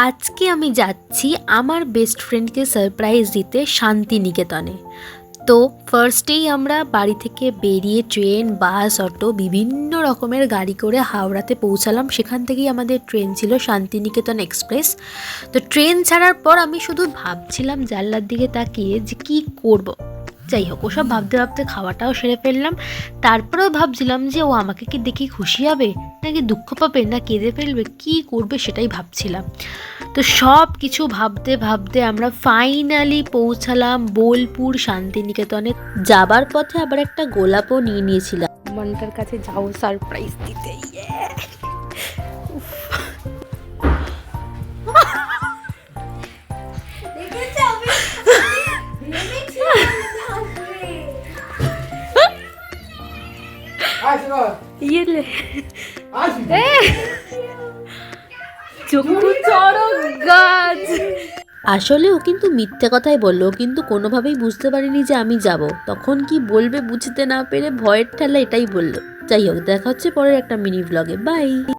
আজকে আমি যাচ্ছি আমার বেস্ট ফ্রেন্ডকে সারপ্রাইজ দিতে শান্তিনিকেতনে। তো ফার্স্টেই আমরা বাড়ি থেকে বেরিয়ে ট্রেন, বাস, অটো বিভিন্ন রকমের গাড়ি করে হাওড়াতে পৌঁছালাম। সেখান থেকেই আমাদের ট্রেন ছিল শান্তিনিকেতন এক্সপ্রেস। তো ট্রেন ছাড়ার পর আমি শুধু ভাবছিলাম জানলার দিকে তাকিয়ে যে কী করব। যাই হোক, ওসব ভাবতে ভাবতে খাওয়াটাও সেরে ফেললাম। তারপরেও ভাবছিলাম যে ও আমাকে কি দেখে খুশি হবে, নাকি দুঃখ পাবে, না কেঁদে ফেলবে, কি করবে সেটাই ভাবছিলাম। তো সব কিছু ভাবতে ভাবতে আমরা ফাইনালি পৌঁছালাম বোলপুর শান্তিনিকেতনে। যাবার পথে আবার একটা গোলাপও নিয়ে নিয়েছিলাম মনটার কাছে যাও সারপ্রাইজ দিতে। আসলে ও কিন্তু মিথ্যে কথাই বললো, কিন্তু কোনোভাবেই বুঝতে পারিনি যে আমি যাব। তখন কি বলবে বুঝতে না পেরে ভয়ের ঠেলা এটাই বললো। যাই হোক, দেখা হচ্ছে পরের একটা মিনি ব্লগে। বাই।